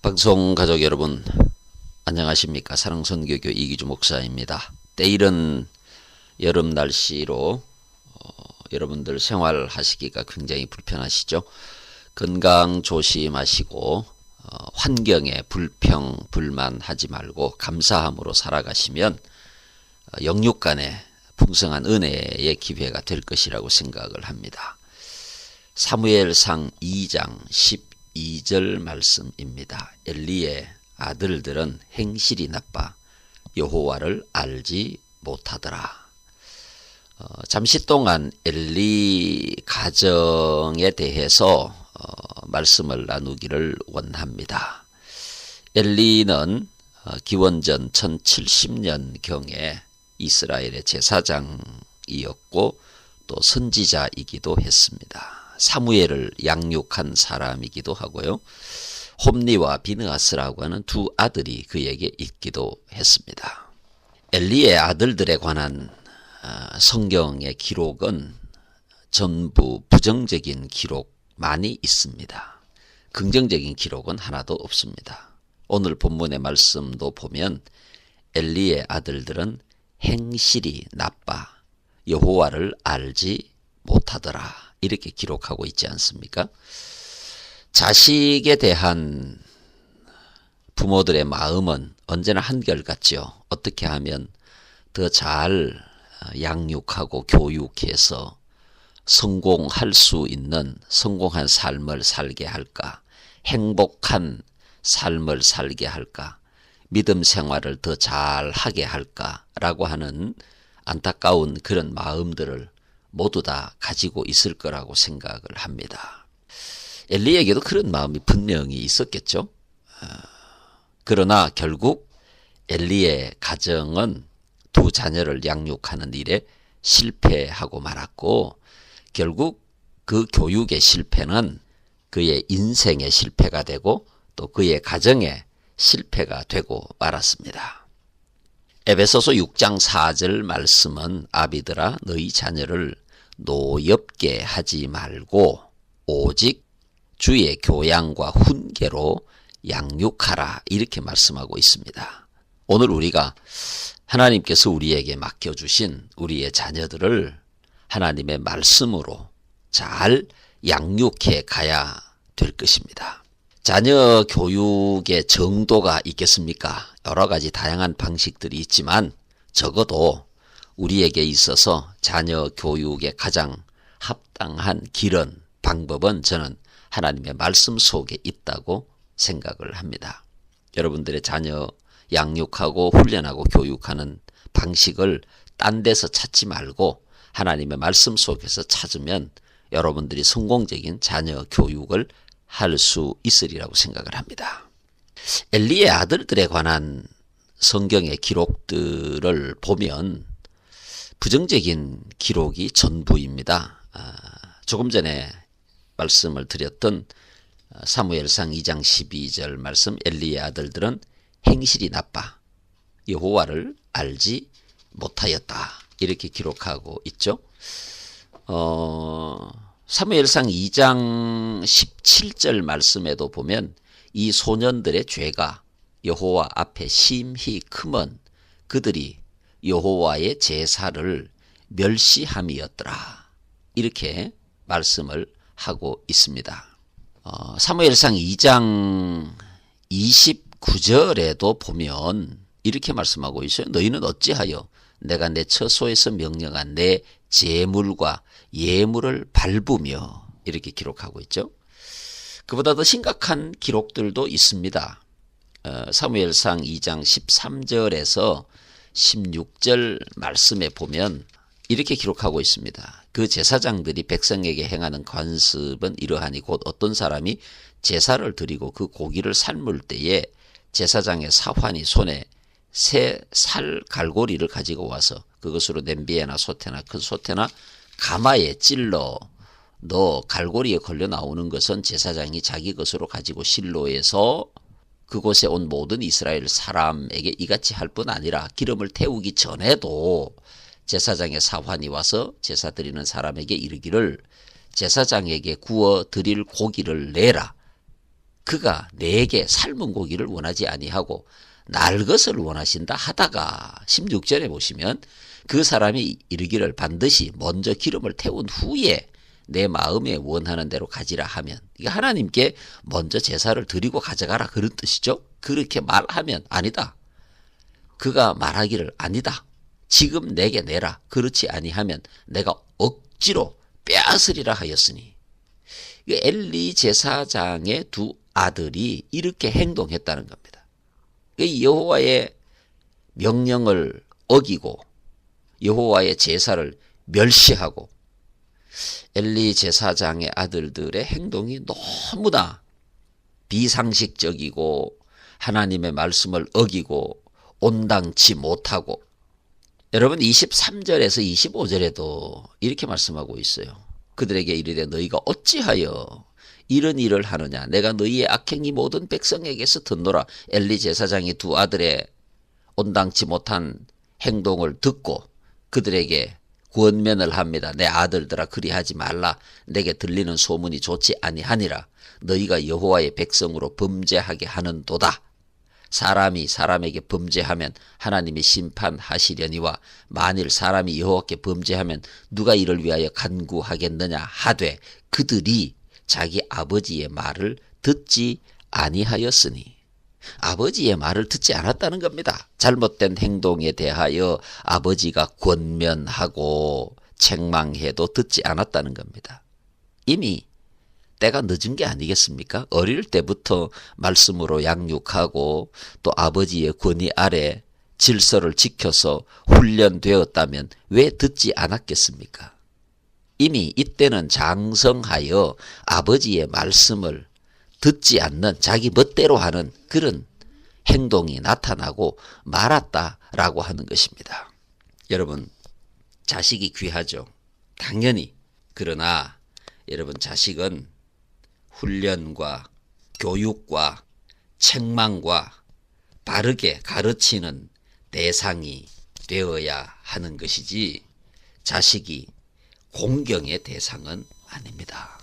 방송 가족 여러분, 안녕하십니까? 사랑선교교 이기주 목사입니다. 때이른 여름 날씨로 여러분들 생활하시기가 굉장히 불편하시죠? 건강 조심하시고 환경에 불평 불만하지 말고 감사함으로 살아가시면 영육 간의 풍성한 은혜의 기회가 될 것이라고 생각을 합니다. 사무엘상 2장 12절 말씀입니다. 엘리의 아들들은 행실이 나빠 여호와를 알지 못하더라. 잠시 동안 엘리 가정에 대해서 말씀을 나누기를 원합니다. 엘리는 기원전 1070년경에 이스라엘의 제사장이었고 또 선지자이기도 했습니다. 사무엘을 양육한 사람이기도 하고요. 홈리와 비느하스라고 하는 두 아들이 그에게 있기도 했습니다. 엘리의 아들들에 관한 성경의 기록은 전부 부정적인 기록만이 있습니다. 긍정적인 기록은 하나도 없습니다. 오늘 본문의 말씀도 보면 엘리의 아들들은 행실이 나빠 여호와를 알지 못하더라 이렇게 기록하고 있지 않습니까? 자식에 대한 부모들의 마음은 언제나 한결같죠. 어떻게 하면 더 잘 양육하고 교육해서 성공할 수 있는 성공한 삶을 살게 할까, 행복한 삶을 살게 할까, 믿음 생활을 더 잘하게 할까라고 하는 안타까운 그런 마음들을 모두 다 가지고 있을 거라고 생각을 합니다. 엘리에게도 그런 마음이 분명히 있었겠죠. 그러나 결국 엘리의 가정은 두 자녀를 양육하는 일에 실패하고 말았고 결국 그 교육의 실패는 그의 인생의 실패가 되고 또 그의 가정의 실패가 되고 말았습니다. 에베소서 6장 4절 말씀은 아비들아 너희 자녀를 노엽게 하지 말고 오직 주의 교양과 훈계로 양육하라 이렇게 말씀하고 있습니다. 오늘 우리가 하나님께서 우리에게 맡겨주신 우리의 자녀들을 하나님의 말씀으로 잘 양육해 가야 될 것입니다. 자녀 교육의 정도가 있겠습니까? 여러 가지 다양한 방식들이 있지만 적어도 우리에게 있어서 자녀 교육의 가장 합당한 길은 방법은 저는 하나님의 말씀 속에 있다고 생각을 합니다. 여러분들의 자녀 양육하고 훈련하고 교육하는 방식을 딴 데서 찾지 말고 하나님의 말씀 속에서 찾으면 여러분들이 성공적인 자녀 교육을 할 수 있으리라고 생각을 합니다. 엘리의 아들들에 관한 성경의 기록들을 보면 부정적인 기록이 전부입니다. 조금 전에 말씀을 드렸던 사무엘상 2장 12절 말씀 엘리의 아들들은 행실이 나빠 여호와를 알지 못하였다 이렇게 기록하고 있죠. 사무엘상 2장 17절 말씀에도 보면 이 소년들의 죄가 여호와 앞에 심히 크면 그들이 여호와의 제사를 멸시함이었더라 이렇게 말씀을 하고 있습니다. 사무엘상 2장 29절에도 보면 이렇게 말씀하고 있어요. 너희는 어찌하여 내가 내 처소에서 명령한 내 제물과 예물을 밟으며 이렇게 기록하고 있죠. 그보다 더 심각한 기록들도 있습니다. 사무엘상 2장 13절에서 16절 말씀에 보면 이렇게 기록하고 있습니다. 그 제사장들이 백성에게 행하는 관습은 이러하니 곧 어떤 사람이 제사를 드리고 그 고기를 삶을 때에 제사장의 사환이 손에 새 살 갈고리를 가지고 와서 그것으로 냄비에나 솥에나 큰 솥에나 가마에 찔러 넣어 갈고리에 걸려 나오는 것은 제사장이 자기 것으로 가지고 실로에서 그곳에 온 모든 이스라엘 사람에게 이같이 할 뿐 아니라 기름을 태우기 전에도 제사장의 사환이 와서 제사 드리는 사람에게 이르기를 제사장에게 구워 드릴 고기를 내라. 그가 내게 삶은 고기를 원하지 아니하고 날 것을 원하신다 하다가 16절에 보시면 그 사람이 이르기를 반드시 먼저 기름을 태운 후에 내 마음에 원하는 대로 가지라 하면, 이게 하나님께 먼저 제사를 드리고 가져가라 그런 뜻이죠. 그렇게 말하면 아니다. 그가 말하기를 아니다. 지금 내게 내라. 그렇지 아니하면 내가 억지로 빼앗으리라 하였으니, 엘리 제사장의 두 아들이 이렇게 행동했다는 겁니다. 여호와의 명령을 어기고 여호와의 제사를 멸시하고 엘리 제사장의 아들들의 행동이 너무나 비상식적이고 하나님의 말씀을 어기고 온당치 못하고, 여러분 23절에서 25절에도 이렇게 말씀하고 있어요. 그들에게 이르되 너희가 어찌하여 이런 일을 하느냐. 내가 너희의 악행이 모든 백성에게서 듣노라. 엘리 제사장이 두 아들의 온당치 못한 행동을 듣고 그들에게 권면을 합니다. 내 아들들아 그리하지 말라. 내게 들리는 소문이 좋지 아니하니라. 너희가 여호와의 백성으로 범죄하게 하는도다. 사람이 사람에게 범죄하면 하나님이 심판하시려니와 만일 사람이 여호와께 범죄하면 누가 이를 위하여 간구하겠느냐 하되 그들이 자기 아버지의 말을 듣지 아니하였으니, 아버지의 말을 듣지 않았다는 겁니다. 잘못된 행동에 대하여 아버지가 권면하고 책망해도 듣지 않았다는 겁니다. 이미 때가 늦은 게 아니겠습니까? 어릴 때부터 말씀으로 양육하고 또 아버지의 권위 아래 질서를 지켜서 훈련되었다면 왜 듣지 않았겠습니까? 이미 이때는 장성하여 아버지의 말씀을 듣지 않는 자기 멋대로 하는 그런 행동이 나타나고 말았다라고 하는 것입니다. 여러분, 자식이 귀하죠. 당연히. 그러나 여러분, 자식은 훈련과 교육과 책망과 바르게 가르치는 대상이 되어야 하는 것이지 자식이 공경의 대상은 아닙니다.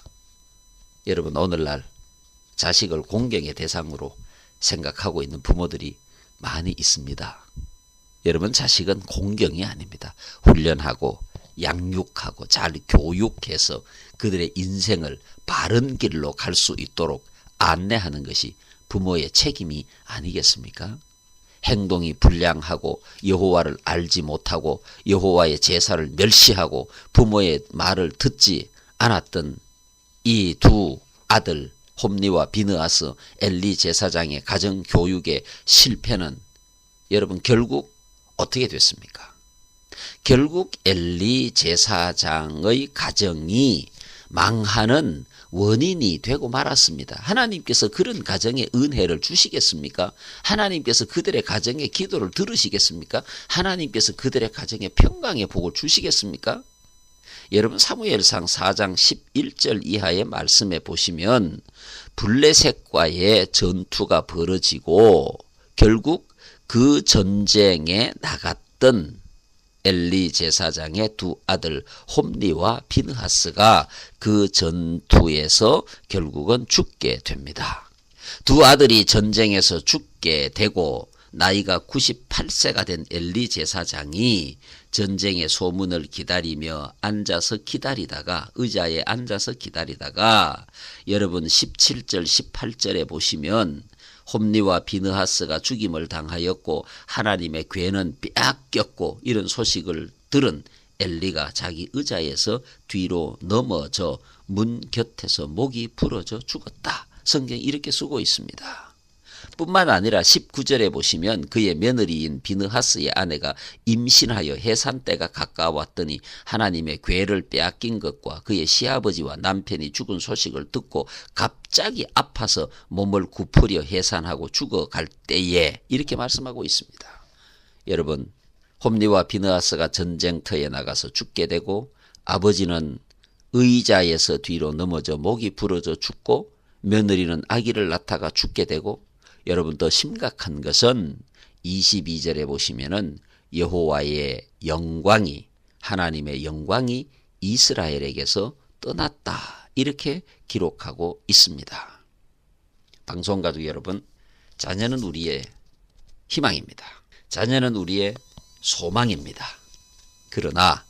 여러분, 오늘날 자식을 공경의 대상으로 생각하고 있는 부모들이 많이 있습니다. 여러분, 자식은 공경이 아닙니다. 훈련하고 양육하고 잘 교육해서 그들의 인생을 바른 길로 갈 수 있도록 안내하는 것이 부모의 책임이 아니겠습니까? 행동이 불량하고 여호와를 알지 못하고 여호와의 제사를 멸시하고 부모의 말을 듣지 않았던 이 두 아들 홈리와 비느하스, 엘리 제사장의 가정교육의 실패는 여러분 결국 어떻게 됐습니까? 결국 엘리 제사장의 가정이 망하는 원인이 되고 말았습니다. 하나님께서 그런 가정에 은혜를 주시겠습니까? 하나님께서 그들의 가정의 기도를 들으시겠습니까? 하나님께서 그들의 가정에 평강의 복을 주시겠습니까? 여러분, 사무엘상 4장 11절 이하의 말씀에 보시면 블레셋과의 전투가 벌어지고 결국 그 전쟁에 나갔던 엘리 제사장의 두 아들 홈리와 비느하스가 그 전투에서 결국은 죽게 됩니다. 두 아들이 전쟁에서 죽게 되고 나이가 98세가 된 엘리 제사장이 전쟁의 소문을 기다리며 앉아서 기다리다가 의자에 앉아서 기다리다가 여러분 17절 18절에 보시면 홈리와 비느하스가 죽임을 당하였고 하나님의 괴는 빼앗겼고 이런 소식을 들은 엘리가 자기 의자에서 뒤로 넘어져 문 곁에서 목이 부러져 죽었다. 성경이 이렇게 쓰고 있습니다. 뿐만 아니라 19절에 보시면 그의 며느리인 비느하스의 아내가 임신하여 해산 때가 가까웠더니 하나님의 괴를 빼앗긴 것과 그의 시아버지와 남편이 죽은 소식을 듣고 갑자기 아파서 몸을 굽으려 해산하고 죽어갈 때에 이렇게 말씀하고 있습니다. 여러분, 홈리와 비느하스가 전쟁터에 나가서 죽게 되고 아버지는 의자에서 뒤로 넘어져 목이 부러져 죽고 며느리는 아기를 낳다가 죽게 되고, 여러분 더 심각한 것은 22절에 보시면은 여호와의 영광이, 하나님의 영광이 이스라엘에게서 떠났다 이렇게 기록하고 있습니다. 방송 가족 여러분, 자녀는 우리의 희망입니다. 자녀는 우리의 소망입니다. 그러나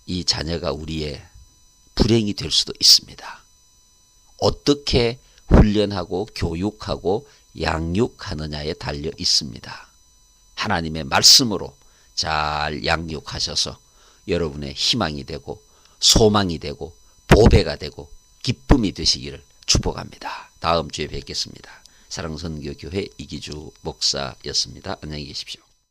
이 자녀가 우리의 불행이 될 수도 있습니다. 어떻게 훈련하고 교육하고 양육하느냐에 달려 있습니다. 하나님의 말씀으로 잘 양육하셔서 여러분의 희망이 되고 소망이 되고 보배가 되고 기쁨이 되시기를 축복합니다. 다음 주에 뵙겠습니다. 사랑선교교회 이기주 목사였습니다. 안녕히 계십시오.